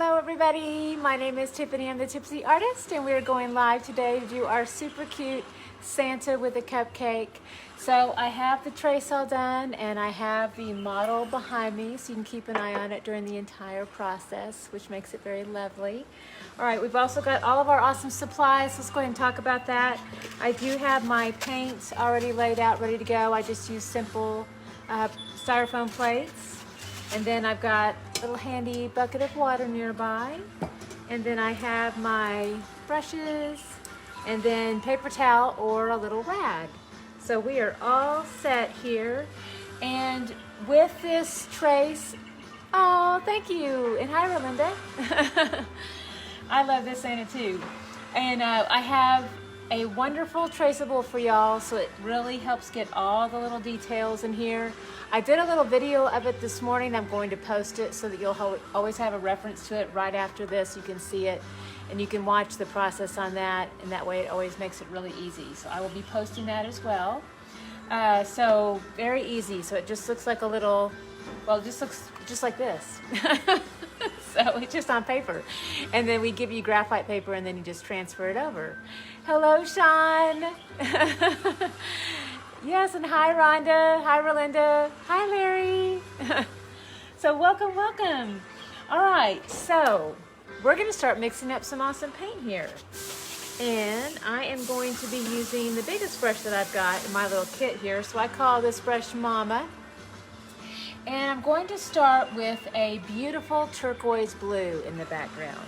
Hello everybody, my name is Tiffany, I'm the Tipsy Artist, and we are going live today to do our super cute Santa with a cupcake. So I have the trace all done and I have the model behind me so you can keep an eye on it during the entire process, which makes it very lovely. All right, we've also got all of our awesome supplies. Let's go ahead and talk about that. I do have my paints already laid out, ready to go. I just use simple styrofoam plates. And then I've got a little handy bucket of water nearby. And then I have my brushes and then paper towel or a little rag. So we are all set here. And with this trace, oh, thank you. And hi, Rolinda. I love this Santa too. And I have a wonderful traceable for y'all, so it really helps get all the little details in here. I did a little video of it this morning. I'm going to post it so that you'll always have a reference to it right after this. You can see it and you can watch the process on that, and that way it always makes it really easy. So I will be posting that as well. So very easy. So it just looks like a little, well, it just looks just like this. So it's just on paper. And then we give you graphite paper and then you just transfer it over. Hello, Sean. Yes, and hi, Rhonda. Hi, Rolinda. Hi, Larry. So welcome, welcome. All right, so we're gonna start mixing up some awesome paint here. And I am going to be using the biggest brush that I've got in my little kit here. So I call this brush Mama. And I'm going to start with a beautiful turquoise blue in the background.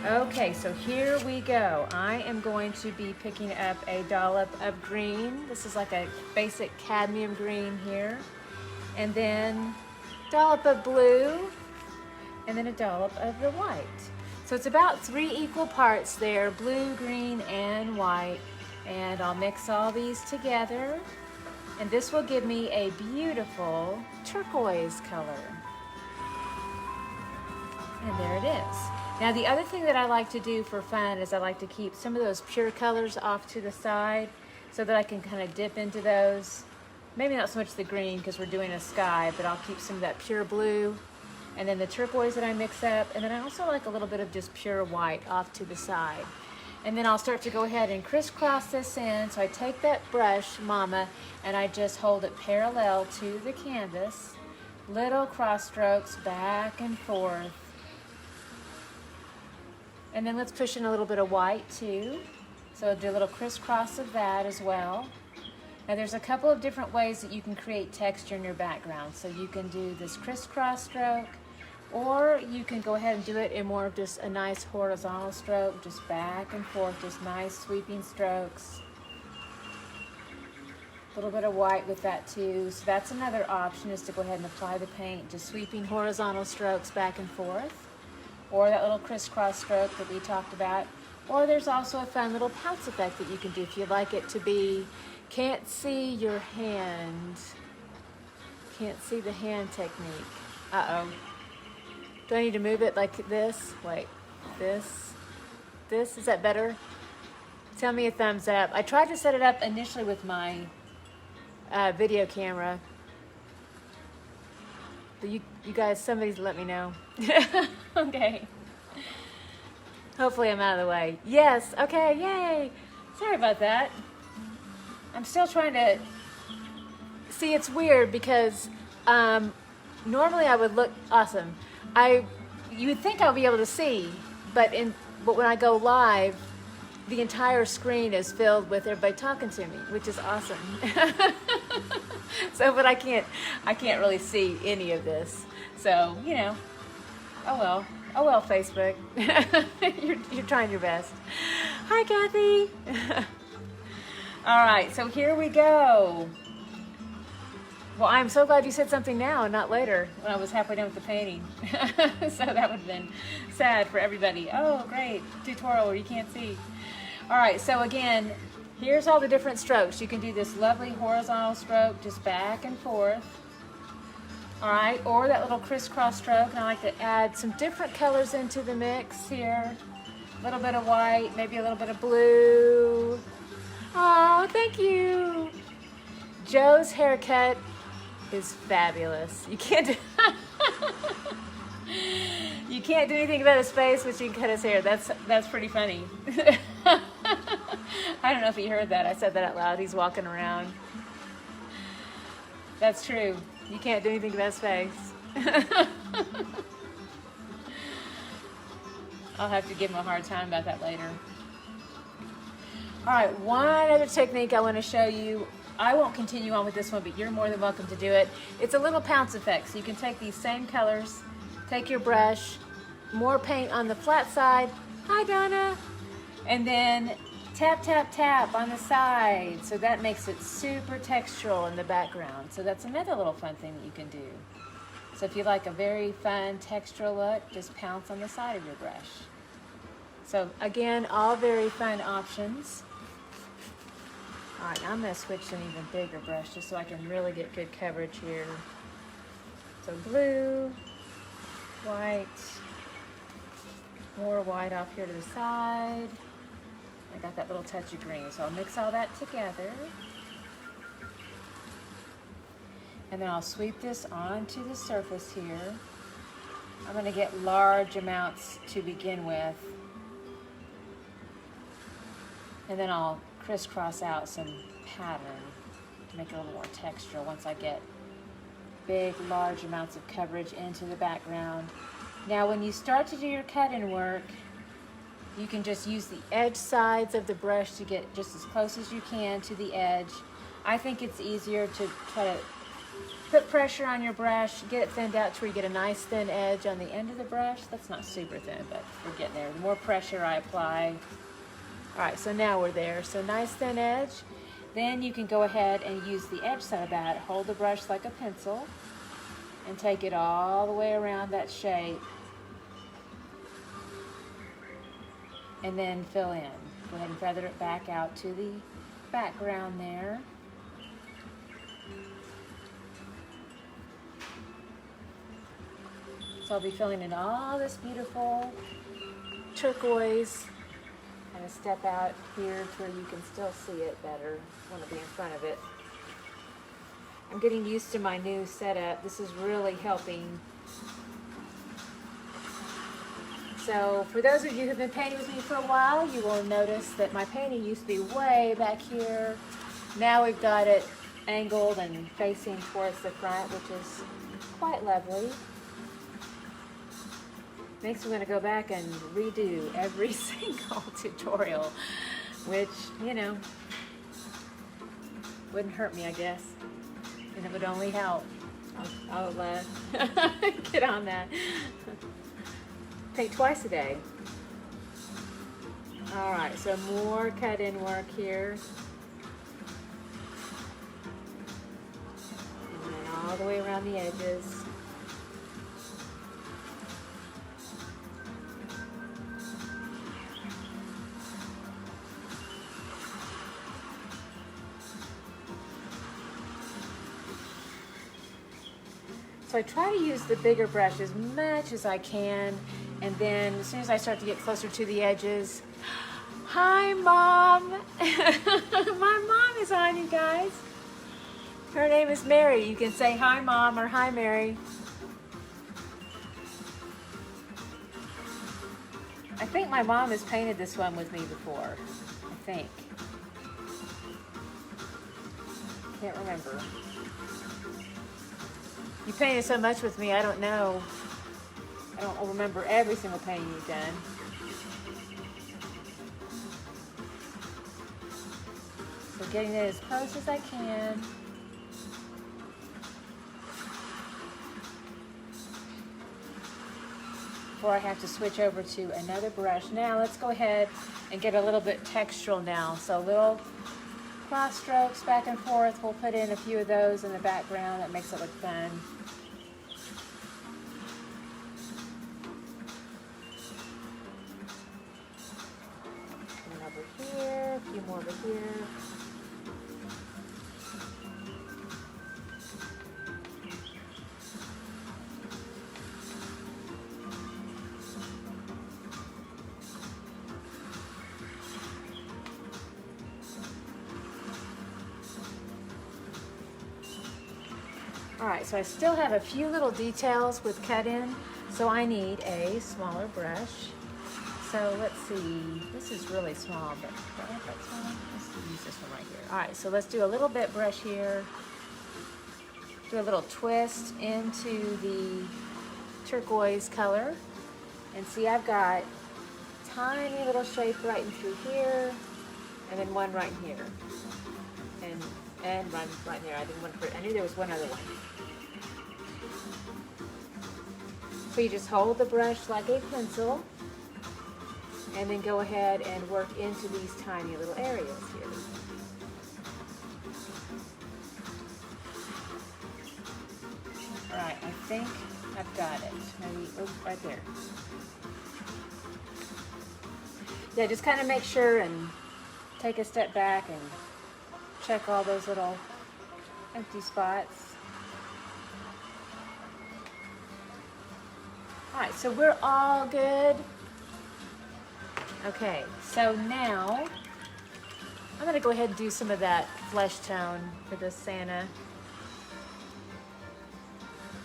Okay, so here we go. I am going to be picking up a dollop of green. This is like a basic cadmium green here. And then dollop of blue, and then a dollop of the white. So it's about 3 equal parts there, blue, green, and white. And I'll mix all these together. And this will give me a beautiful turquoise color. And there it is. Now the other thing that I like to do for fun is I like to keep some of those pure colors off to the side so that I can kind of dip into those. Maybe not so much the green because we're doing a sky, but I'll keep some of that pure blue and then the turquoise that I mix up. And then I also like a little bit of just pure white off to the side. And then I'll start to go ahead and crisscross this in. So I take that brush, Mama, and I just hold it parallel to the canvas. Little cross strokes back and forth. And then let's push in a little bit of white too. So I'll do a little crisscross of that as well. Now there's a couple of different ways that you can create texture in your background. So you can do this crisscross stroke, or you can go ahead and do it in more of just a nice horizontal stroke, just back and forth, just nice sweeping strokes. A little bit of white with that too. So that's another option, is to go ahead and apply the paint, just sweeping horizontal strokes back and forth. Or that little crisscross stroke that we talked about. Or there's also a fun little pounce effect that you can do if you'd like it to be, can't see your hand. Can't see the hand technique. Uh-oh. Do I need to move it like this? Wait, this? Is that better? Tell me a thumbs up. I tried to set it up initially with my video camera. But you guys, somebody's let me know. Okay. Hopefully I'm out of the way. Yes, okay, yay. Sorry about that. I'm still trying to, see, it's weird because normally I would look awesome. You would think I would be able to see, but when I go live, the entire screen is filled with everybody talking to me, which is awesome. So, but I can't really see any of this. So, you know, oh well, Facebook. You're trying your best. Hi, Kathy. All right, so here we go. Well, I'm so glad you said something now and not later when I was halfway done with the painting. So that would have been sad for everybody. Oh, great, tutorial where you can't see. All right, so again, here's all the different strokes. You can do this lovely horizontal stroke, just back and forth. All right, or that little crisscross stroke, and I like to add some different colors into the mix here. A little bit of white, maybe a little bit of blue. Oh, thank you. Joe's haircut is fabulous. You can't can't do anything about his face, but you can cut his hair. That's pretty funny. I don't know if he heard that. I said that out loud. He's walking around. That's true. You can't do anything about his face. I'll have to give him a hard time about that later. All right, one other technique I want to show you. I won't continue on with this one, but you're more than welcome to do it. It's a little pounce effect. So you can take these same colors, take your brush, more paint on the flat side. Hi, Donna. And then tap, tap, tap on the side. So that makes it super textural in the background. So that's another little fun thing that you can do. So if you like a very fun textural look, just pounce on the side of your brush. So again, all very fun options. All right, I'm gonna switch to an even bigger brush just so I can really get good coverage here. So blue, white, more white off here to the side. I got that little touch of green, so I'll mix all that together. And then I'll sweep this onto the surface here. I'm gonna get large amounts to begin with. And then I'll crisscross out some pattern to make it a little more textural once I get big, large amounts of coverage into the background. Now, when you start to do your cut-in work, you can just use the edge sides of the brush to get just as close as you can to the edge. I think it's easier to try to put pressure on your brush, get it thinned out to where you get a nice thin edge on the end of the brush. That's not super thin, but we're getting there. The more pressure I apply. All right, so now we're there. So nice thin edge. Then you can go ahead and use the edge side of that. Hold the brush like a pencil and take it all the way around that shape. And then fill in. Go ahead and feather it back out to the background there. So I'll be filling in all this beautiful turquoise. I'm going to step out here to where you can still see it better. I want to be in front of it. I'm getting used to my new setup. This is really helping. So for those of you who've been painting with me for a while, you will notice that my painting used to be way back here. Now we've got it angled and facing towards the front, which is quite lovely. Next, I'm going to go back and redo every single tutorial, which, you know, wouldn't hurt me, I guess, and it would only help. I'll get on that. Paint twice a day. All right, so more cut-in work here. And then all the way around the edges. So I try to use the bigger brush as much as I can, and then as soon as I start to get closer to the edges, hi Mom! My mom is on, you guys. Her name is Mary. You can say hi Mom or hi Mary. I think my mom has painted this one with me before. I think. Can't remember. You painted so much with me, I don't know. I don't remember every single painting you've done. So getting it as close as I can. Before I have to switch over to another brush. Now let's go ahead and get a little bit textural now. So little cross strokes back and forth. We'll put in a few of those in the background. That makes it look fun. And over here, a few more over here. All right, so I still have a few little details with cut in. So I need a smaller brush. So let's see, this is really small, but do I have that small? Let's use this one right here. All right, so let's do a little bit brush here. Do a little twist into the turquoise color. And see, I've got tiny little shape right in through here, and then one right here. And one right here. I knew there was one other one. So you just hold the brush like a pencil, and then go ahead and work into these tiny little areas here. All right, I think I've got it. Maybe, oh, right there. Yeah, just kind of make sure and take a step back and check all those little empty spots. All right, so we're all good. Okay, so now I'm gonna go ahead and do some of that flesh tone for this Santa.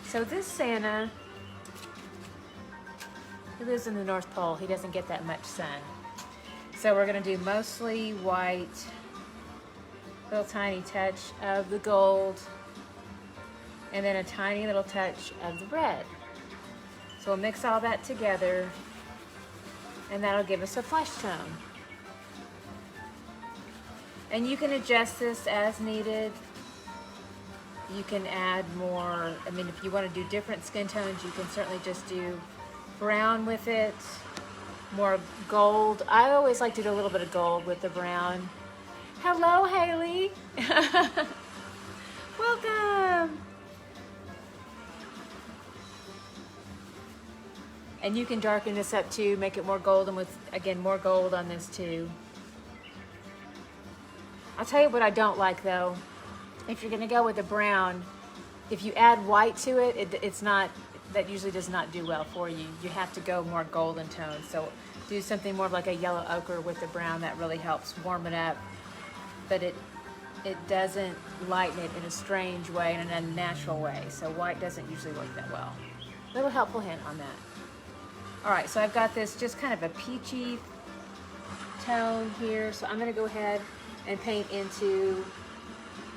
So this Santa, he lives in the North Pole. He doesn't get that much sun. So we're gonna do mostly white, little tiny touch of the gold, and then a tiny little touch of the red. So we'll mix all that together, and that'll give us a flesh tone. And you can adjust this as needed. You can add more, I mean, if you want to do different skin tones, you can certainly just do brown with it, more gold. I always like to do a little bit of gold with the brown. Hello, Haley. Welcome. And you can darken this up too, make it more golden with, again, more gold on this too. I'll tell you what I don't like though. If you're gonna go with the brown, if you add white to it, it's not, that usually does not do well for you. You have to go more golden tones. So do something more like a yellow ochre with the brown. That really helps warm it up. But it doesn't lighten it in a strange way, in an unnatural way. So white doesn't usually work that well. Little helpful hint on that. All right, so I've got this just kind of a peachy tone here. So I'm gonna go ahead and paint into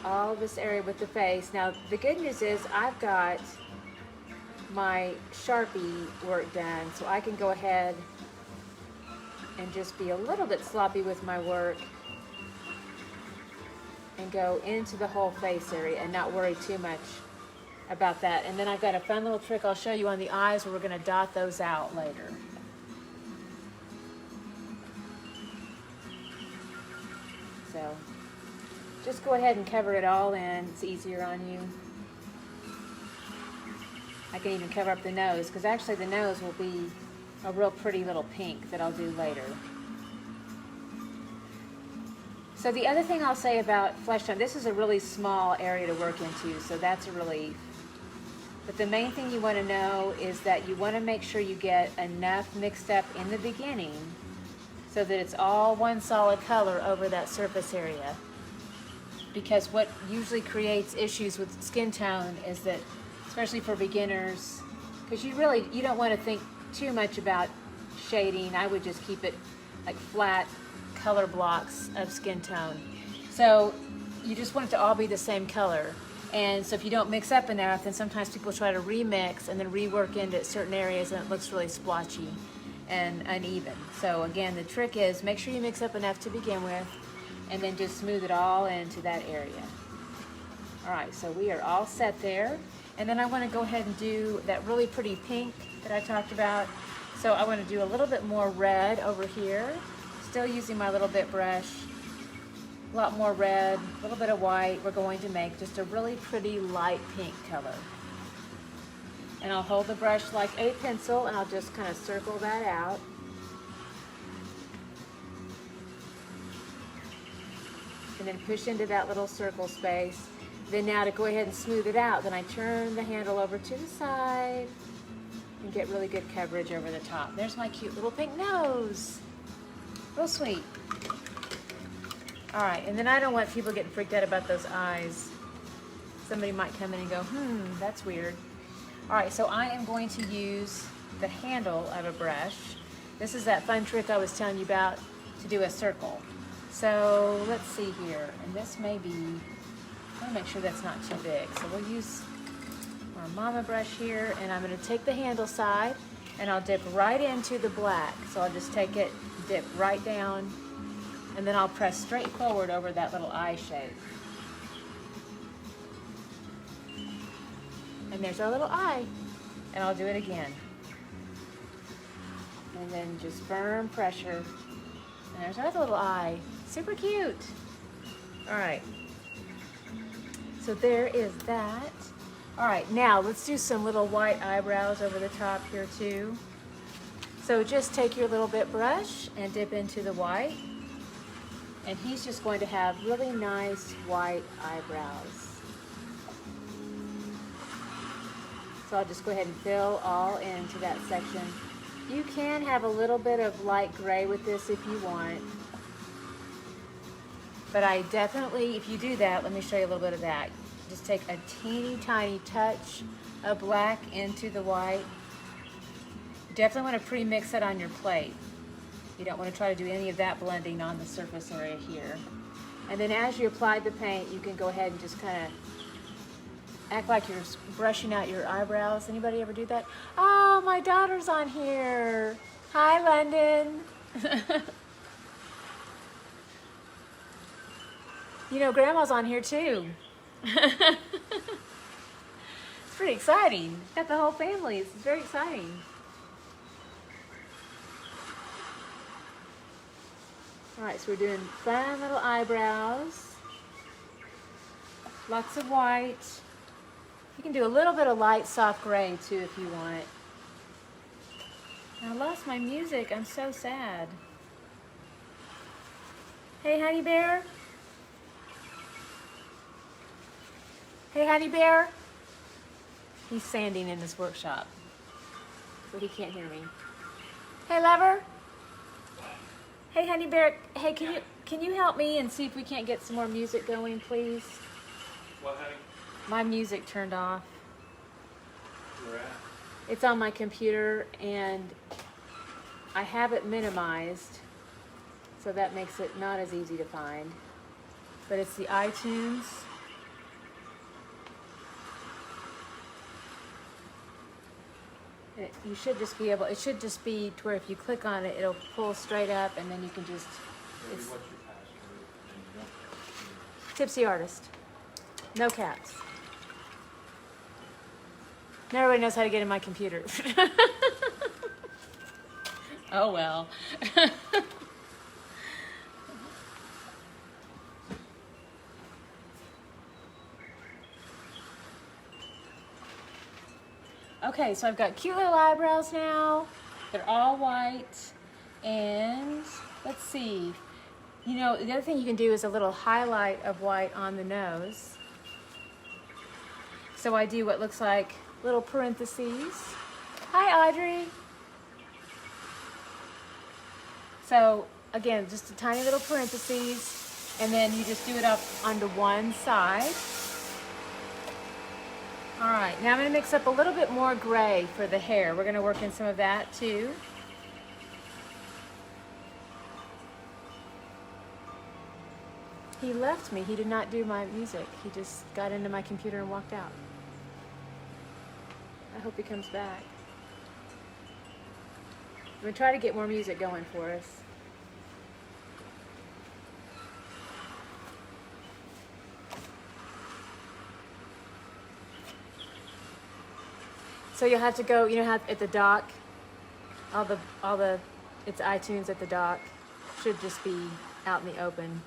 all this area with the face. Now, the good news is I've got my Sharpie work done, so I can go ahead and just be a little bit sloppy with my work and go into the whole face area and not worry too much about that. And then I've got a fun little trick I'll show you on the eyes where we're going to dot those out later. So just go ahead and cover it all in. It's easier on you. I can even cover up the nose, because actually the nose will be a real pretty little pink that I'll do later. So the other thing I'll say about flesh tone, this is a really small area to work into, so that's a relief. But the main thing you want to know is that you want to make sure you get enough mixed up in the beginning so that it's all one solid color over that surface area. Because what usually creates issues with skin tone is that, especially for beginners, because you don't want to think too much about shading. I would just keep it like flat color blocks of skin tone. So you just want it to all be the same color. And so if you don't mix up enough, then sometimes people try to remix and then rework into certain areas, and it looks really splotchy and uneven. So again, the trick is make sure you mix up enough to begin with, and then just smooth it all into that area. All right, so we are all set there. And then I want to go ahead and do that really pretty pink that I talked about. So I want to do a little bit more red over here, still using my little bit brush. A lot more red, a little bit of white. We're going to make just a really pretty light pink color. And I'll hold the brush like a pencil, and I'll just kind of circle that out. And then push into that little circle space. Then now to go ahead and smooth it out, then I turn the handle over to the side and get really good coverage over the top. There's my cute little pink nose. Real sweet. All right, and then I don't want people getting freaked out about those eyes. Somebody might come in and go, that's weird. All right, so I am going to use the handle of a brush. This is that fun trick I was telling you about to do a circle. So let's see here, and this may be, I want to make sure that's not too big. So we'll use our mama brush here, and I'm going to take the handle side and I'll dip right into the black. So I'll just take it, dip right down, and then I'll press straight forward over that little eye shape. And there's our little eye. And I'll do it again. And then just firm pressure. And there's our other little eye. Super cute. All right. So there is that. All right, now let's do some little white eyebrows over the top here too. So just take your little bit brush and dip into the white. And he's just going to have really nice white eyebrows. So I'll just go ahead and fill all into that section. You can have a little bit of light gray with this if you want. But I definitely, if you do that, let me show you a little bit of that. Just take a teeny tiny touch of black into the white. You definitely want to pre-mix it on your plate. You don't want to try to do any of that blending on the surface area here. And then as you apply the paint, you can go ahead and just kind of act like you're brushing out your eyebrows. Anybody ever do that? Oh, my daughter's on here. Hi, London. You know, Grandma's on here too. It's pretty exciting. Got the whole family. It's very exciting. All right, so we're doing fun little eyebrows. Lots of white. You can do a little bit of light soft gray too if you want. I lost my music. I'm so sad. Hey, honey bear. Hey, honey bear. He's sanding in this workshop, so he can't hear me. Hey, lover. Hey, honey bear. Hey, can you help me and see if we can't get some more music going, please? What, honey? My music turned off. Where at? It's on my computer, and I have it minimized, so that makes it not as easy to find. But it's the iTunes. You should just be able, it should just be to where if you click on it, it'll pull straight up, and then you can just, it's What's your password? Tipsy Artist. No caps. Now everybody knows how to get in my computer. Oh well. Okay, so I've got cute little eyebrows now. They're all white. And let's see. You know, the other thing you can do is a little highlight of white on the nose. So I do what looks like little parentheses. Hi, Audrey. So again, just a tiny little parentheses, and then you just do it up onto one side. All right, now I'm going to mix up a little bit more gray for the hair. We're going to work in some of that too. He left me. He did not do my music. He just got into my computer and walked out. I hope he comes back. I'm going to try to get more music going for us. So you'll have to go, you know how at the dock, it's iTunes at the dock, should just be out in the open,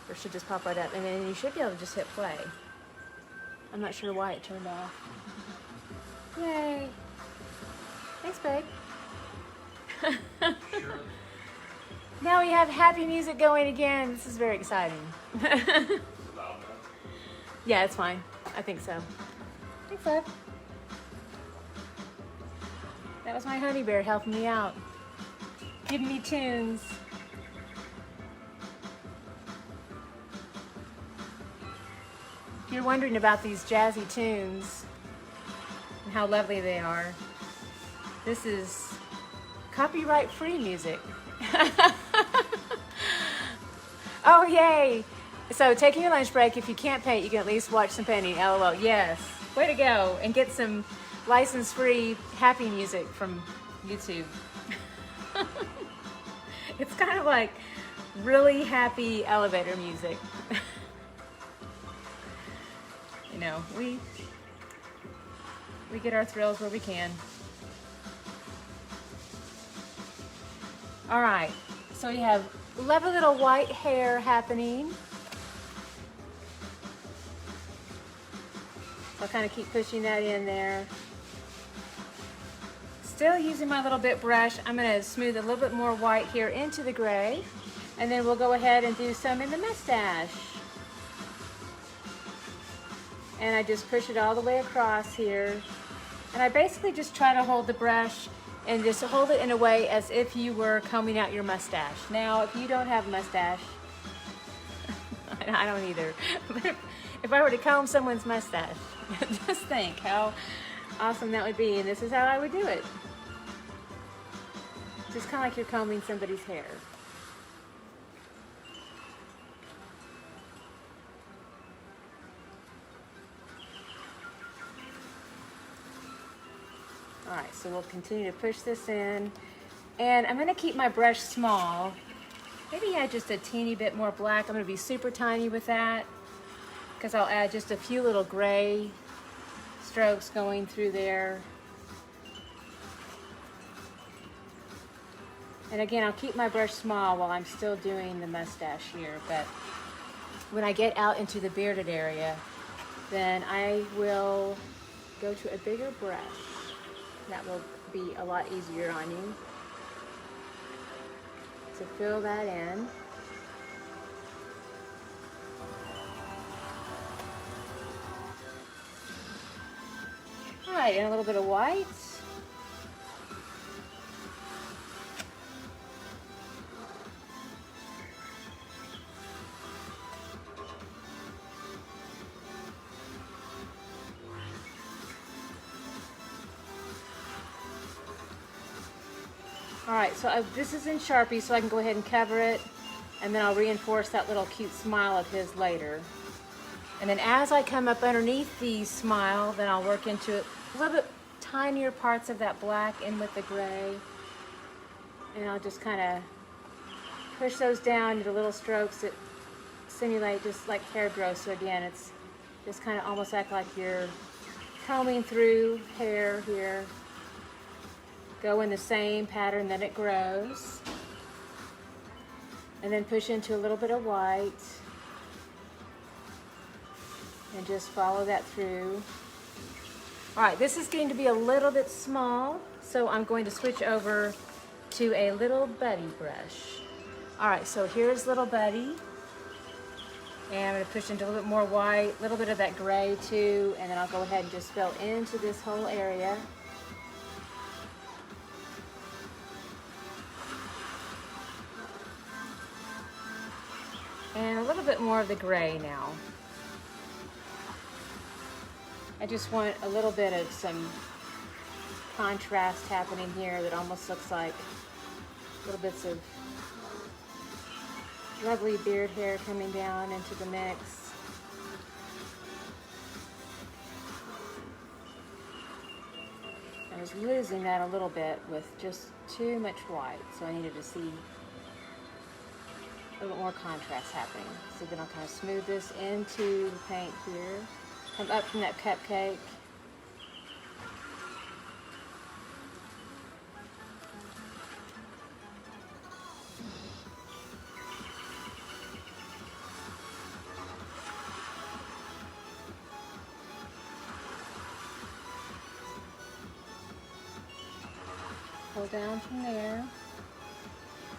or should just pop right up, and then you should be able to just hit play. I'm not sure why it turned off. Yay. Thanks, babe. Sure. Now we have happy music going again. This is very exciting. Yeah, it's fine. I think so. Thanks, love. That was my honey bear helping me out. Giving me tunes. If you're wondering about these jazzy tunes and how lovely they are, This is copyright-free music. Oh, yay! So taking your lunch break, if you can't paint, you can at least watch some painting. LOL, yes. Way to go. And get some license-free happy music from YouTube. It's kind of like really happy elevator music. You know, we get our thrills where we can. All right, so we have lovely little white hair happening. So I'll kind of keep pushing that in there. Still using my little bit brush, I'm going to smooth a little bit more white here into the gray, and then we'll go ahead and do some in the mustache. And I just push it all the way across here. And I basically just try to hold the brush and just hold it in a way as if you were combing out your mustache. Now, if you don't have a mustache, I don't either, but if I were to comb someone's mustache, just think how awesome that would be, and this is how I would do it. Just kind of like you're combing somebody's hair. All right, so we'll continue to push this in, and I'm going to keep my brush small. Maybe add just a teeny bit more black. I'm going to be super tiny with that because I'll add just a few little gray strokes going through there. And again, I'll keep my brush small while I'm still doing the mustache here, but when I get out into the bearded area, then I will go to a bigger brush. That will be a lot easier on you to fill that in. All right, and a little bit of white. All right, so this is in Sharpie, so I can go ahead and cover it, and then I'll reinforce that little cute smile of his later. And then as I come up underneath the smile, then I'll work into it a little bit tinier parts of that black in with the gray. And I'll just kind of push those down into little strokes that simulate just like hair growth. So again, it's just kind of almost act like you're combing through hair here. Go in the same pattern that it grows. And then push into a little bit of white. And just follow that through. All right, this is getting to be a little bit small, so I'm going to switch over to a little buddy brush. All right, so here's little buddy. And I'm gonna push into a little bit more white, a little bit of that gray too, and then I'll go ahead and just fill into this whole area. And a little bit more of the gray now. I just want a little bit of some contrast happening here that almost looks like little bits of lovely beard hair coming down into the mix. I was losing that a little bit with just too much white, so I needed to see a little more contrast happening. So then I'll kind of smooth this into the paint here. Come up from that cupcake. Pull down from there.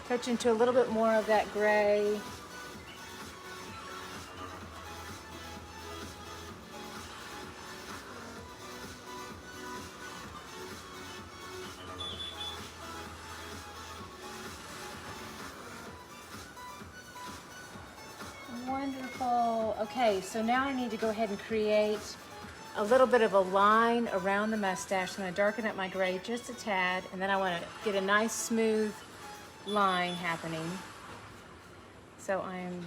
Touch into a little bit more of that gray. Wonderful. Okay, so now I need to go ahead and create a little bit of a line around the mustache. I'm gonna darken up my gray just a tad, and then I wanna get a nice smooth line happening. So I'm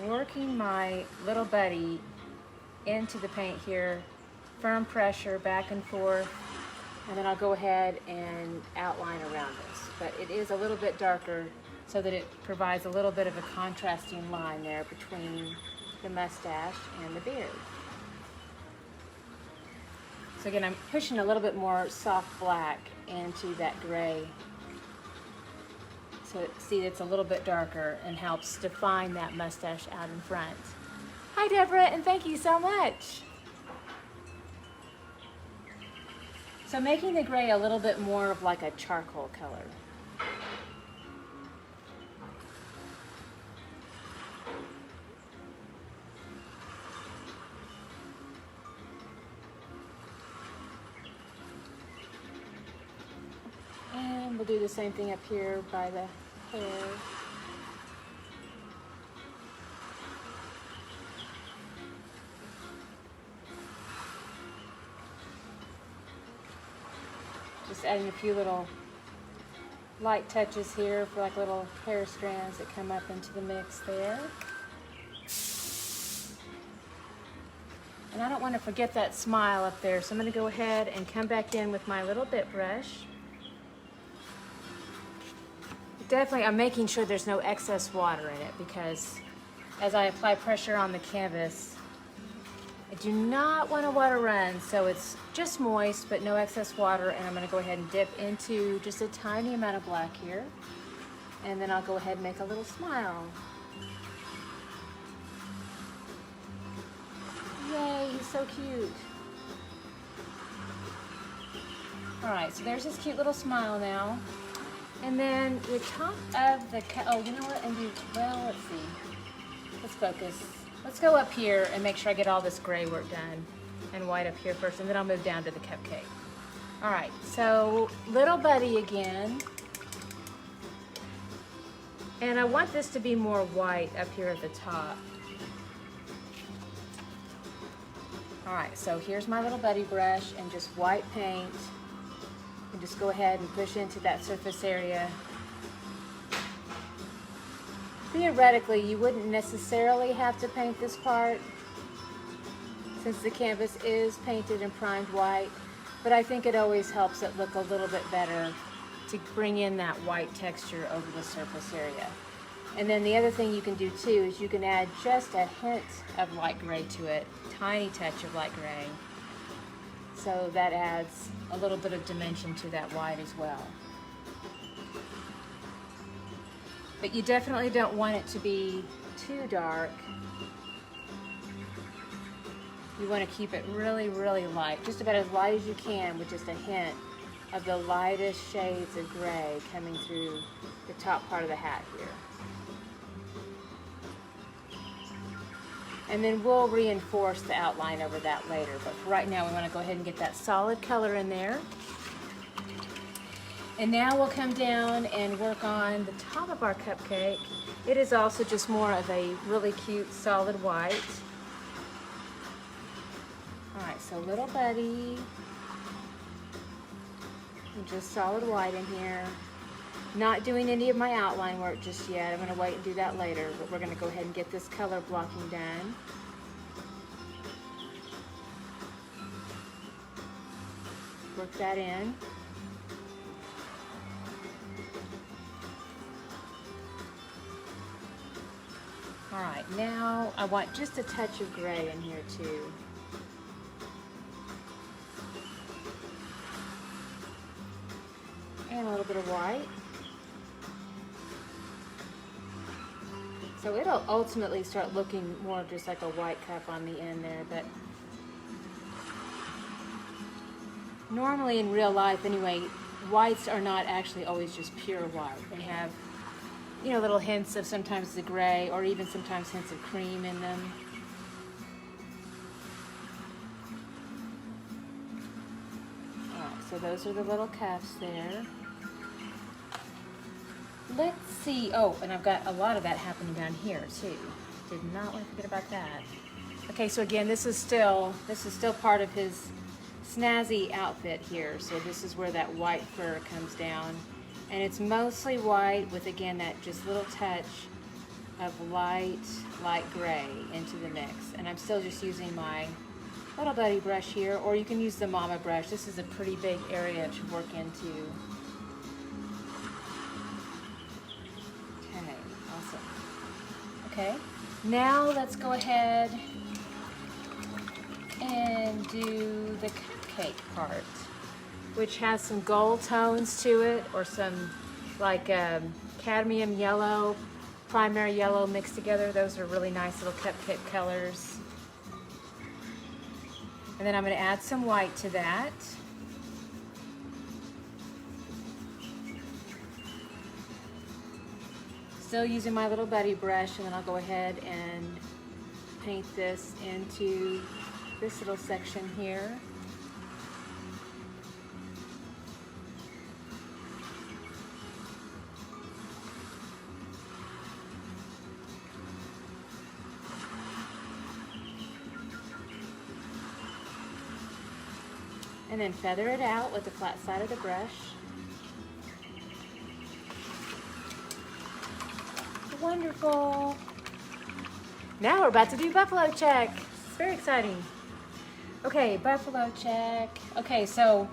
working my little buddy into the paint here, firm pressure back and forth, and then I'll go ahead and outline around this. But it is a little bit darker so that it provides a little bit of a contrasting line there between the mustache and the beard. So again, I'm pushing a little bit more soft black into that gray. So see, it's a little bit darker and helps define that mustache out in front. Hi Deborah, and thank you so much. So making the gray a little bit more of like a charcoal color. And we'll do the same thing up here by the hair. Just adding a few little light touches here for like little hair strands that come up into the mix there. And I don't want to forget that smile up there, so I'm going to go ahead and come back in with my little bit brush. Definitely, I'm making sure there's no excess water in it, because as I apply pressure on the canvas, I do not want a water run, so it's just moist but no excess water. And I'm going to go ahead and dip into just a tiny amount of black here, and then I'll go ahead and make a little smile. Yay, he's so cute. All right, so there's this cute little smile now. And then the top of the, oh, you know what, and do, well, let's see. Let's focus. Let's go up here and make sure I get all this gray work done and white up here first, and then I'll move down to the cupcake. All right, so little buddy again. And I want this to be more white up here at the top. All right, so here's my little buddy brush and just white paint. And just go ahead and push into that surface area. Theoretically, you wouldn't necessarily have to paint this part since the canvas is painted and primed white, but I think it always helps it look a little bit better to bring in that white texture over the surface area. And then the other thing you can do too is you can add just a hint of light gray to it, tiny touch of light gray. So that adds a little bit of dimension to that white as well. But you definitely don't want it to be too dark. You want to keep it really, really light, just about as light as you can, with just a hint of the lightest shades of gray coming through the top part of the hat here. And then we'll reinforce the outline over that later. But for right now, we want to go ahead and get that solid color in there. And now we'll come down and work on the top of our cupcake. It is also just more of a really cute solid white. All right, so little buddy. And just solid white in here. Not doing any of my outline work just yet. I'm going to wait and do that later, but we're going to go ahead and get this color blocking done. Work that in. All right, now I want just a touch of gray in here too. And a little bit of white. So it'll ultimately start looking more just like a white cup on the end there, but normally in real life anyway, whites are not actually always just pure white. They have, you know, little hints of sometimes the gray or even sometimes hints of cream in them. All right, so those are the little cuffs there. Let's see, oh, and I've got a lot of that happening down here too. Did not want to forget about that. Okay, so again, this is still part of his snazzy outfit here. So this is where that white fur comes down. And it's mostly white with, again, that just little touch of light gray into the mix. And I'm still just using my little buddy brush here, or you can use the mama brush. This is a pretty big area to work into. Okay, awesome. Okay, now let's go ahead and do the cupcake part, which has some gold tones to it, or some like cadmium yellow, primary yellow mixed together. Those are really nice little cupcake colors. And then I'm going to add some white to that. Still using my little buddy brush, and then I'll go ahead and paint this into this little section here. And then feather it out with the flat side of the brush. Wonderful. Now we're about to do buffalo check. It's very exciting. Okay, buffalo check. Okay, so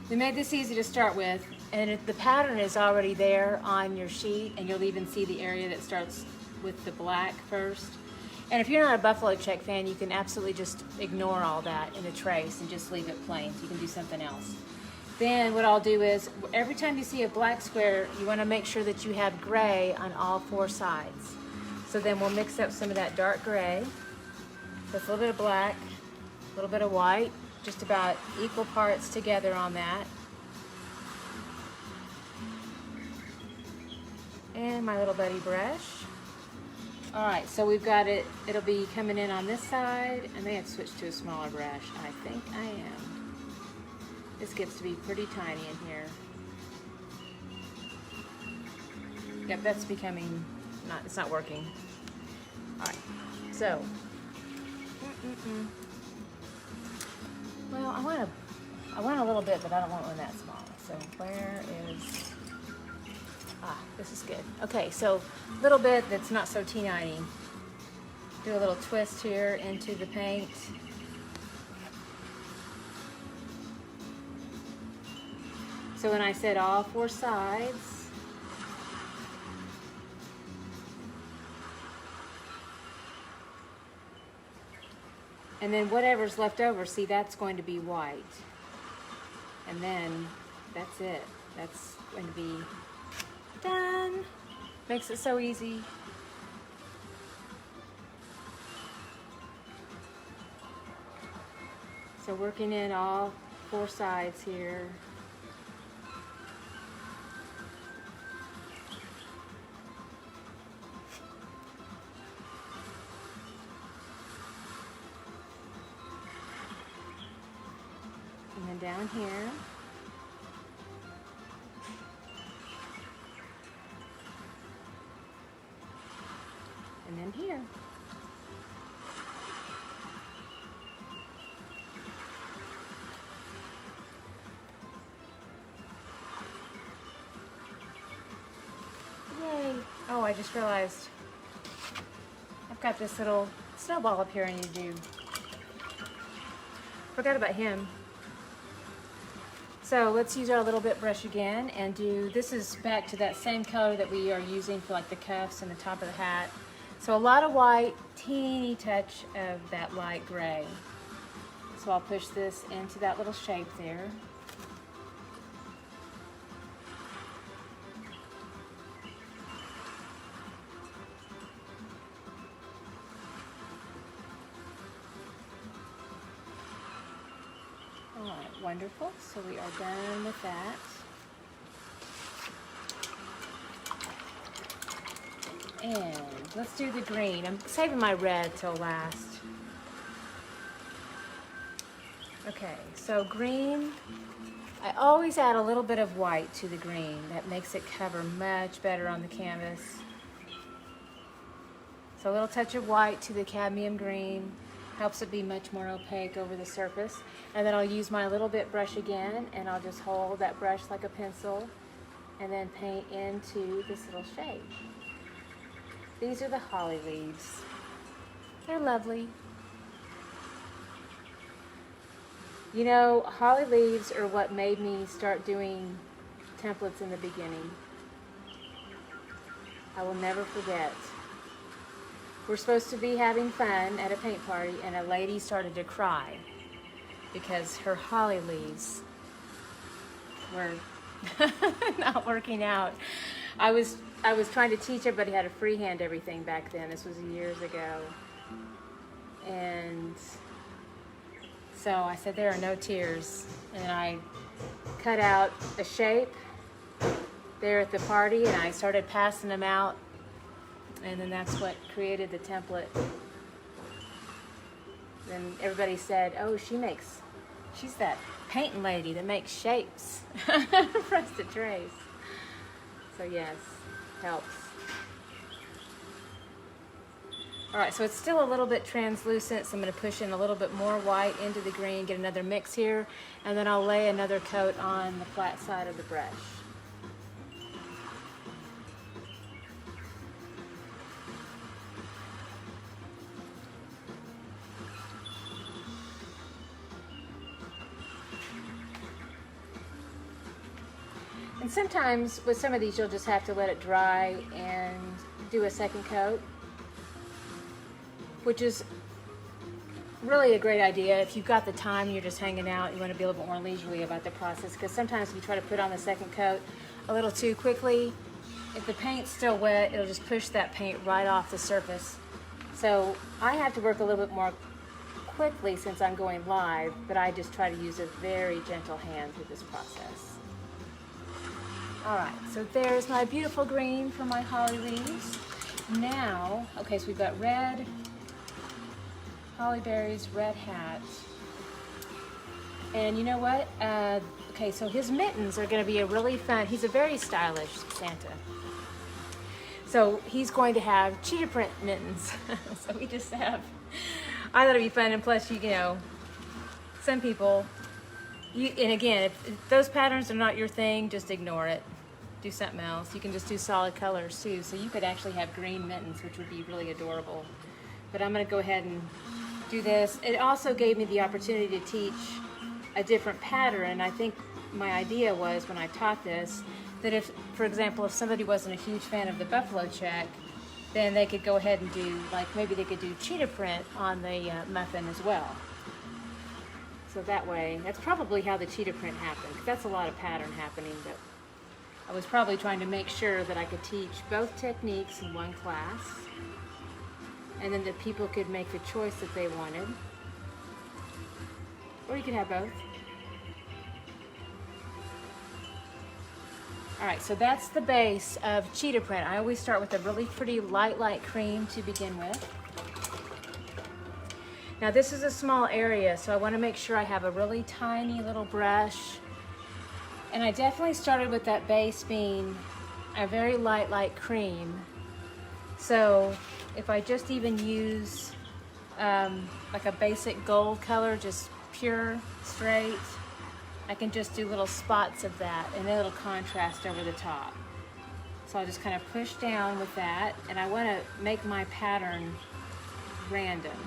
we made this easy to start with, and the pattern is already there on your sheet, and you'll even see the area that starts with the black first. And if you're not a buffalo check fan, you can absolutely just ignore all that in the trace and just leave it plain. So you can do something else. Then what I'll do is, every time you see a black square, you want to make sure that you have gray on all four sides. So then we'll mix up some of that dark gray with a little bit of black, a little bit of white, just about equal parts together on that. And my little buddy brush. All right, so we've got it, it'll be coming in on this side. I may have switched to a smaller brush. I think I am. This gets to be pretty tiny in here. Yep, that's becoming, it's not working. All right, so. Well, I want a little bit, but I don't want one that small. So where is, this is good. Okay, so a little bit that's not so teeny. Do a little twist here into the paint. So when I said all four sides, and then whatever's left over, see, that's going to be white. And then that's it. That's going to be done. Makes it so easy. So working in all four sides here. And then down here. And then here. Yay. Oh, I just realized I've got this little snowball up here I need to do. Forgot about him. So let's use our little bit brush again and do, this is back to that same color that we are using for like the cuffs and the top of the hat. So a lot of white, teeny touch of that light gray. So I'll push this into that little shape there. All right, wonderful. So we are done with that. And let's do the green. I'm saving my red till last. Okay, so green, I always add a little bit of white to the green. That makes it cover much better on the canvas. So So a little touch of white to the cadmium green helps it be much more opaque over the surface. And then I'll use my little bit brush again, and I'll just hold that brush like a pencil and then paint into this little shade. These are the holly leaves. They're lovely. You know, holly leaves are what made me start doing templates in the beginning. I will never forget. We're supposed to be having fun at a paint party, and a lady started to cry because her holly leaves were not working out. I was trying to teach everybody how to freehand everything back then. This was years ago. And so I said, there are no tears. And I cut out a shape there at the party, and I started passing them out. And then that's what created the template. Then everybody said, oh, she's that painting lady that makes shapes for us to trace. So yes, helps. All right, so it's still a little bit translucent, so I'm going to push in a little bit more white into the green, get another mix here, and then I'll lay another coat on the flat side of the brush. And sometimes with some of these you'll just have to let it dry and do a second coat, which is really a great idea if you've got the time and you're just hanging out. You want to be a little bit more leisurely about the process, because sometimes if you try to put on the second coat a little too quickly, if the paint's still wet, it'll just push that paint right off the surface. So I have to work a little bit more quickly since I'm going live, but I just try to use a very gentle hand through this process. All right, so there's my beautiful green for my holly leaves. Now, okay, so we've got red, holly berries, red hat. And you know what? Okay, so his mittens are gonna be a really fun, he's a very stylish Santa. So he's going to have cheetah print mittens. So we just have, I thought it'd be fun, and plus, you know, some people, and again, if those patterns are not your thing, just ignore it. Do something else. You can just do solid colors too. So you could actually have green mittens, which would be really adorable. But I'm gonna go ahead and do this. It also gave me the opportunity to teach a different pattern. I think my idea was when I taught this, that if, for example, if somebody wasn't a huge fan of the buffalo check, then they could go ahead and do, like maybe they could do cheetah print on the muffin as well. So that way, that's probably how the cheetah print happened, because that's a lot of pattern happening, but I was probably trying to make sure that I could teach both techniques in one class, and then that people could make the choice that they wanted. Or you could have both. All right, so that's the base of cheetah print. I always start with a really pretty light cream to begin with. Now this is a small area, so I want to make sure I have a really tiny little brush. And I definitely started with that base being a very light cream. So if I just even use like a basic gold color, just pure, straight, I can just do little spots of that, and then it'll contrast over the top. So I'll just kind of push down with that, and I want to make my pattern random.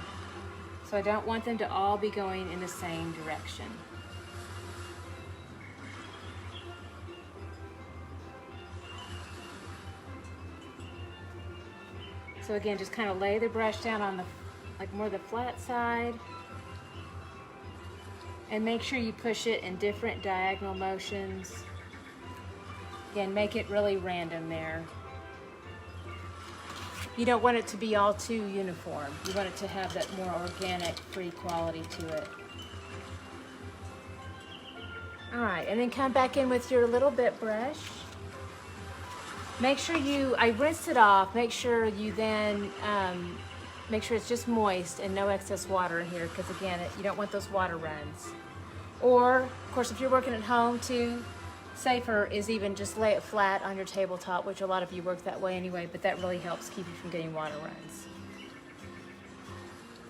So I don't want them to all be going in the same direction. So again, just kind of lay the brush down on the, like more the flat side, and make sure you push it in different diagonal motions. Again, make it really random there. You don't want it to be all too uniform. You want it to have that more organic, free quality to it. All right, and then come back in with your little bit brush. Make sure I rinsed it off. Make sure you then, make sure it's just moist and no excess water in here, because again, you don't want those water runs. Or, of course, if you're working at home too, safer is even just lay it flat on your tabletop, which a lot of you work that way anyway, but that really helps keep you from getting water runs.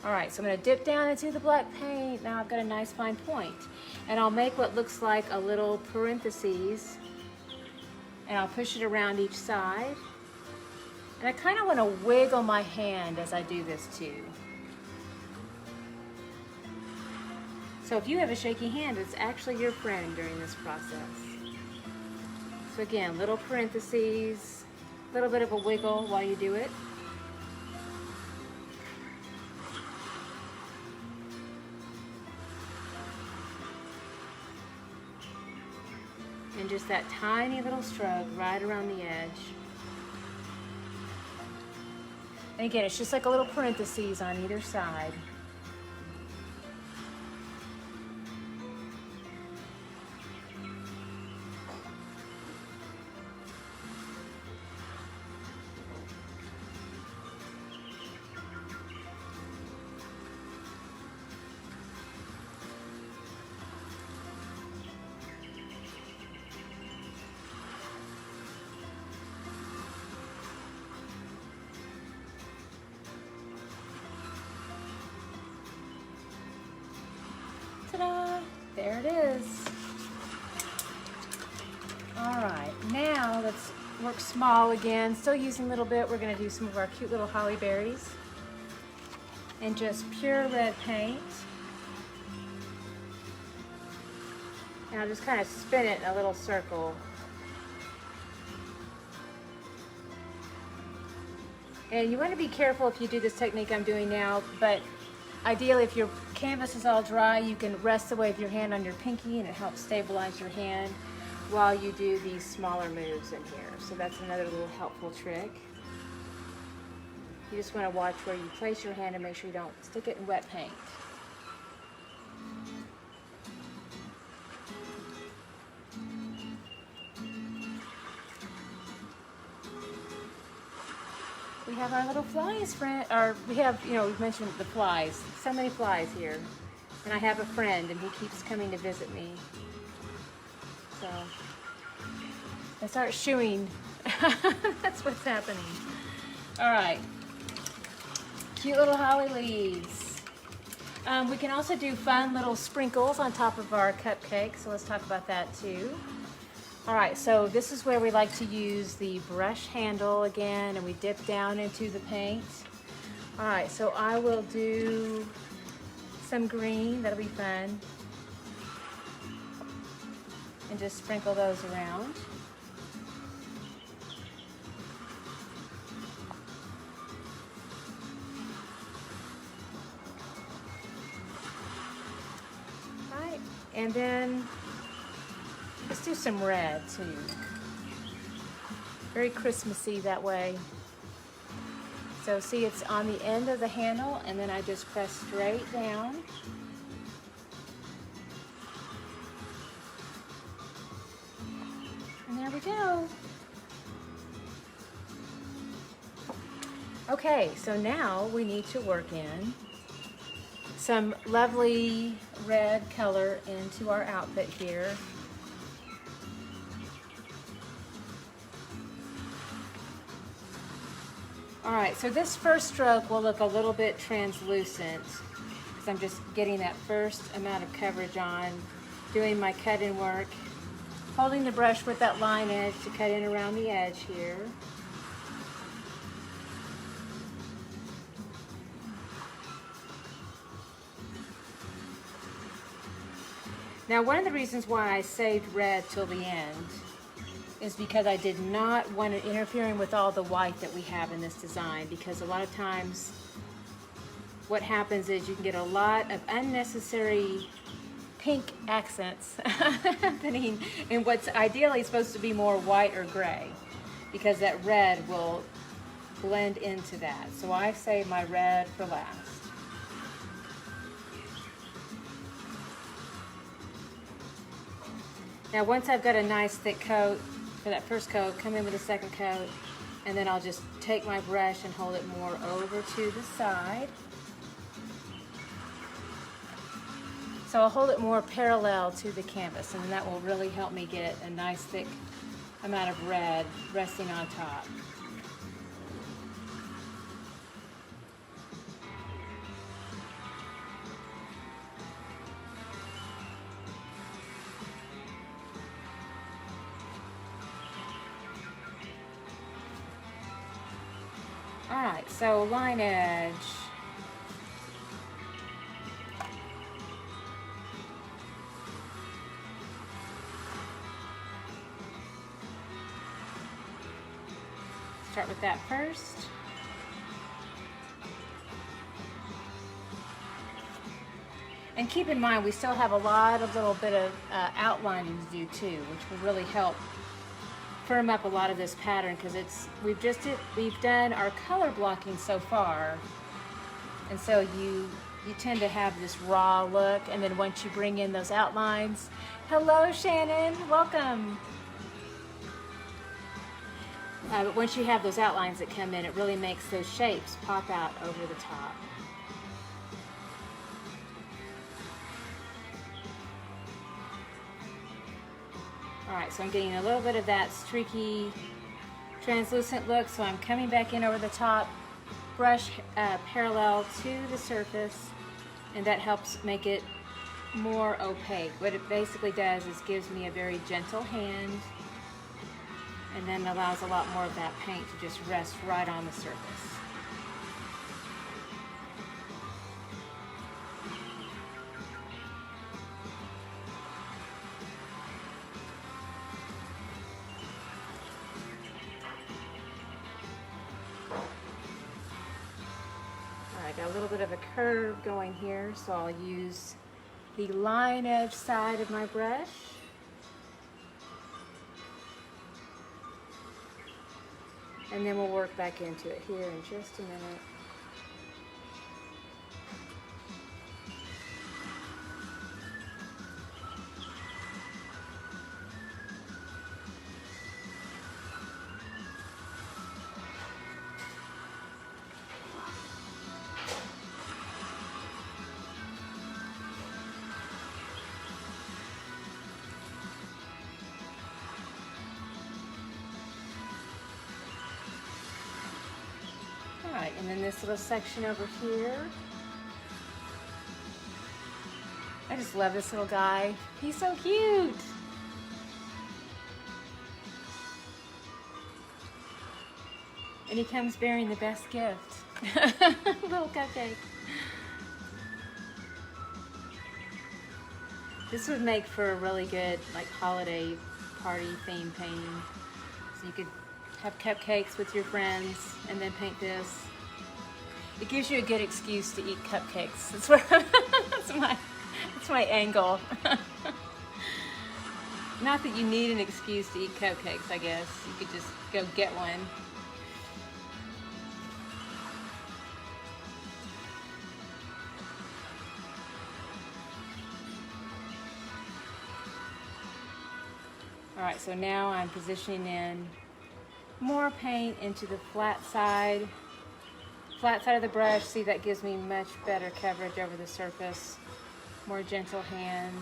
All right, so I'm gonna dip down into the black paint. Now I've got a nice fine point. And I'll make what looks like a little parentheses, and I'll push it around each side. And I kind of want to wiggle my hand as I do this too. So if you have a shaky hand, it's actually your friend during this process. So again, little parentheses, a little bit of a wiggle while you do it. And just that tiny little stroke right around the edge. And again, it's just like a little parentheses on either side. Ta-da! There it is. All right, now let's work small again. Still using a little bit. We're going to do some of our cute little holly berries. And just pure red paint. And I'll just kind of spin it in a little circle. And you want to be careful if you do this technique I'm doing now, but ideally, if your canvas is all dry, you can rest the weight of your hand on your pinky and it helps stabilize your hand while you do these smaller moves in here. So that's another little helpful trick. You just want to watch where you place your hand and make sure you don't stick it in wet paint. We have our little flies friend, or we have, you know, we've mentioned the flies. So many flies here. And I have a friend and he keeps coming to visit me. So I start shooing. That's what's happening. All right. Cute little holly leaves. We can also do fun little sprinkles on top of our cupcake. So let's talk about that too. All right, so this is where we like to use the brush handle again, and we dip down into the paint. All right, so I will do some green, that'll be fun. And just sprinkle those around. All right, and then let's do some red too. Very Christmassy that way. So see, it's on the end of the handle and then I just press straight down. And there we go. Okay, so now we need to work in some lovely red color into our outfit here. All right, so this first stroke will look a little bit translucent because I'm just getting that first amount of coverage on, doing my cut-in work, holding the brush with that line edge to cut in around the edge here. Now, one of the reasons why I saved red till the end is because I did not want it interfering with all the white that we have in this design, because a lot of times what happens is you can get a lot of unnecessary pink accents happening in what's ideally supposed to be more white or gray, because that red will blend into that. So I save my red for last. Now once I've got a nice thick coat for that first coat, come in with a second coat, and then I'll just take my brush and hold it more over to the side. So I'll hold it more parallel to the canvas, and that will really help me get a nice thick amount of red resting on top. All right, so line edge. Start with that first. And keep in mind, we still have a little bit of outlining to do too, which will really help firm up a lot of this pattern, because we've done our color blocking so far, and so you tend to have this raw look, and then once you bring in those outlines. Hello Shannon, welcome. But once you have those outlines that come in, it really makes those shapes pop out over the top. All right, so I'm getting a little bit of that streaky, translucent look, so I'm coming back in over the top, brush parallel to the surface, and that helps make it more opaque. What it basically does is gives me a very gentle hand, and then allows a lot more of that paint to just rest right on the surface. I got a little bit of a curve going here, so I'll use the line edge side of my brush. And then we'll work back into it here in just a minute. Alright, and then this little section over here. I just love this little guy. He's so cute. And he comes bearing the best gift. Little cupcake. This would make for a really good like holiday party theme painting. So you could have cupcakes with your friends and then paint this. It gives you a good excuse to eat cupcakes. That's where that's my angle. Not that you need an excuse to eat cupcakes, I guess. You could just go get one. All right, so now I'm positioning in more paint into the flat side of the brush. See, that gives me much better coverage over the surface. More gentle hand.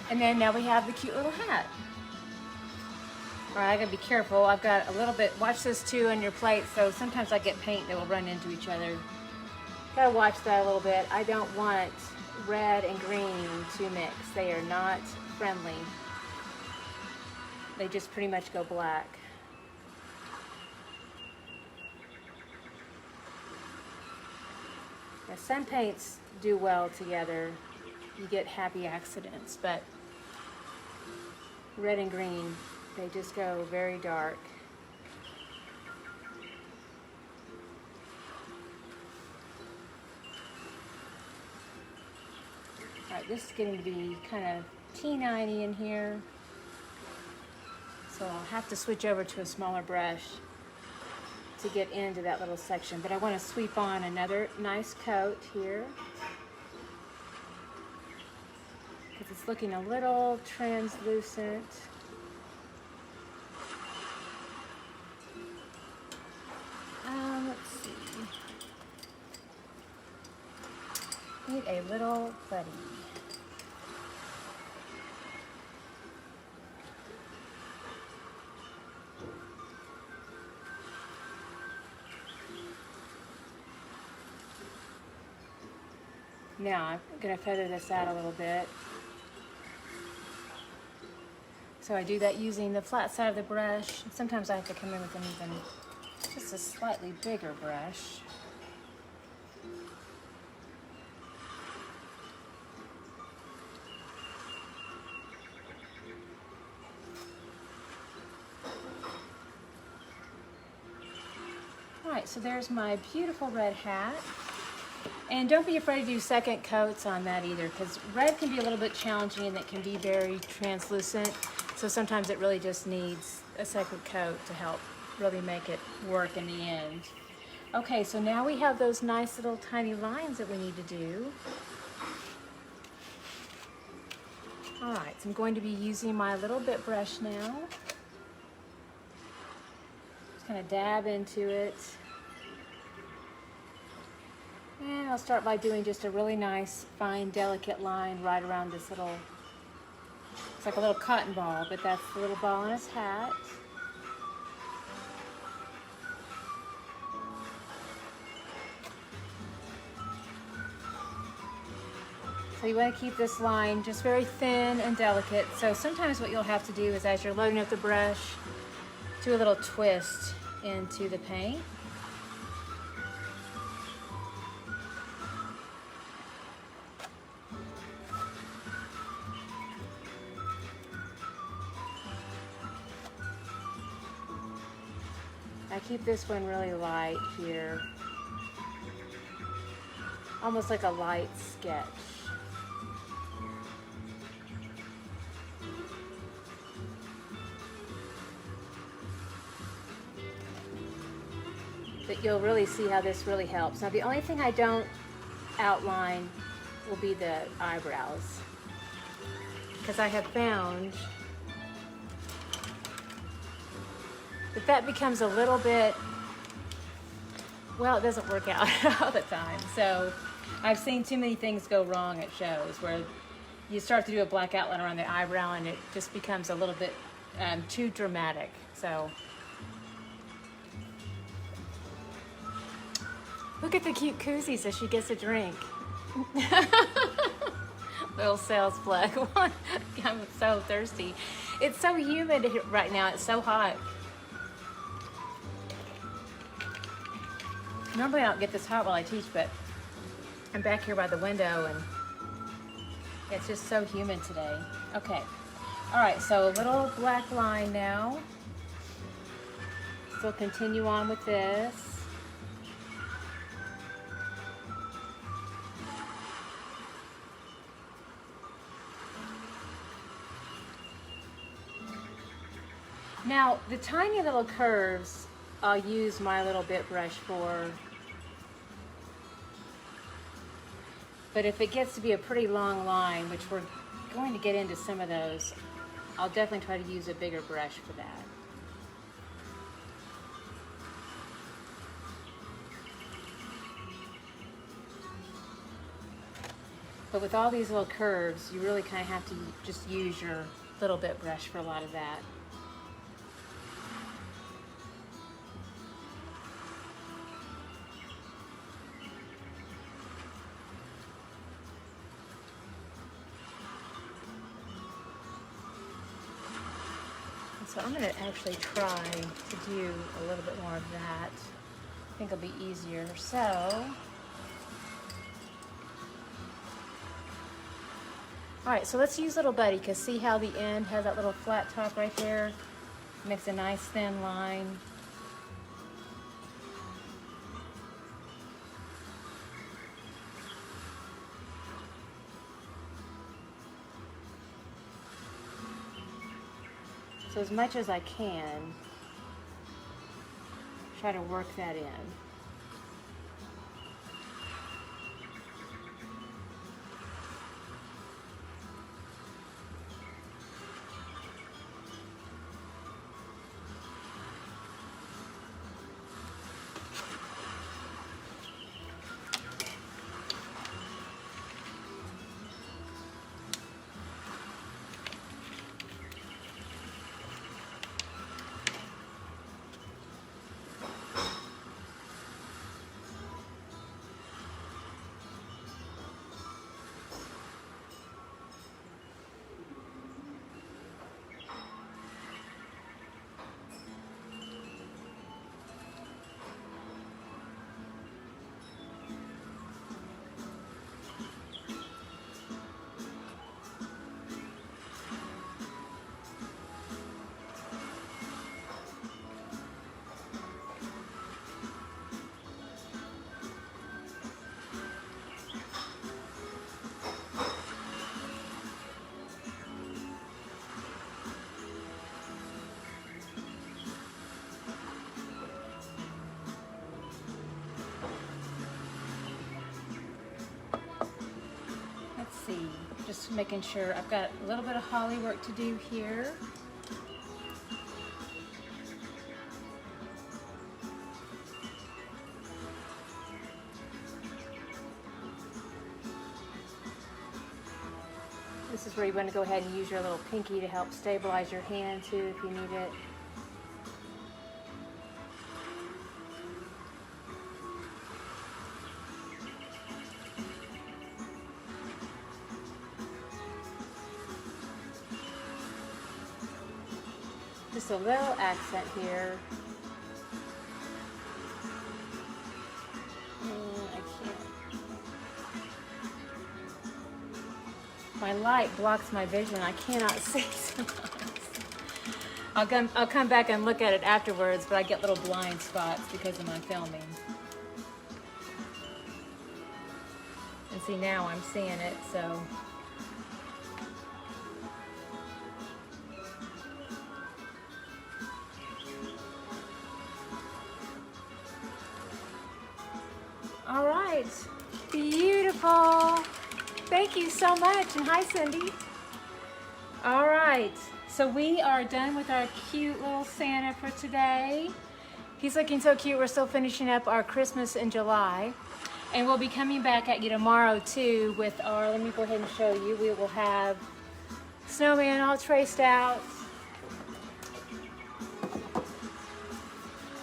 And then now we have the cute little hat. All right, I gotta be careful. I've got a little bit, watch this too on your plate, so sometimes I get paint that will run into each other. Gotta watch that a little bit. I don't want red and green to mix. They are not friendly. They just pretty much go black. Now, some paints do well together. You get happy accidents, but red and green, they just go very dark. All right, this is getting to be kind of T90 in here. So I'll have to switch over to a smaller brush to get into that little section. But I want to sweep on another nice coat here, because it's looking a little translucent. Let's see. Need a little buddy. Now I'm going to feather this out a little bit. So I do that using the flat side of the brush. Sometimes I have to come in with an even just a slightly bigger brush. All right, so there's my beautiful red hat. And don't be afraid to do second coats on that either, because red can be a little bit challenging and it can be very translucent. So sometimes it really just needs a second coat to help really make it work in the end. Okay, so now we have those nice little tiny lines that we need to do. All right, so I'm going to be using my little bit brush now. Just kind of dab into it. And I'll start by doing just a really nice, fine, delicate line right around this little, it's like a little cotton ball, but that's the little ball on his hat. So you want to keep this line just very thin and delicate. So sometimes what you'll have to do is, as you're loading up the brush, do a little twist into the paint. I keep this one really light here, almost like a light sketch. But you'll really see how this really helps. Now the only thing I don't outline will be the eyebrows, because I have found that becomes a little bit, well, it doesn't work out all the time. So I've seen too many things go wrong at shows where you start to do a black outline around the eyebrow and it just becomes a little bit too dramatic. So look at the cute koozies as she gets a drink. Little sales plug. I'm so thirsty. It's so humid right now. It's so hot. Normally I don't get this hot while I teach, but I'm back here by the window and it's just so humid today. Okay. All right, so a little black line now. Still continue on with this. Now, the tiny little curves, I'll use my little bit brush for. But if it gets to be a pretty long line, which we're going to get into some of those, I'll definitely try to use a bigger brush for that. But with all these little curves, you really kind of have to just use your little bit brush for a lot of that. So I'm going to actually try to do a little bit more of that. I think it'll be easier. So, all right, so let's use Little Buddy, because see how the end has that little flat top right there? Makes a nice thin line. So as much as I can, try to work that in. just making sure. I've got a little bit of holly work to do here. This is where you want to go ahead and use your little pinky to help stabilize your hand too if you need it. Just a little accent here. I can't. My light blocks my vision. I cannot see sometimes. I'll come back and look at it afterwards, but I get little blind spots because of my filming. And see, now I'm seeing it, so. All right, beautiful. Thank you so much, and hi, Cindy. All right, so we are done with our cute little Santa for today. He's looking so cute. We're still finishing up our Christmas in July, and we'll be coming back at you tomorrow too with our, let me go ahead and show you. We will have snowman all traced out.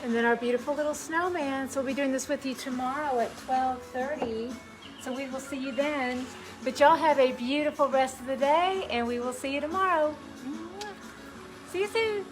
And then our beautiful little snowman. So we'll be doing this with you tomorrow at 12:30. So we will see you then. But y'all have a beautiful rest of the day, and we will see you tomorrow. See you soon.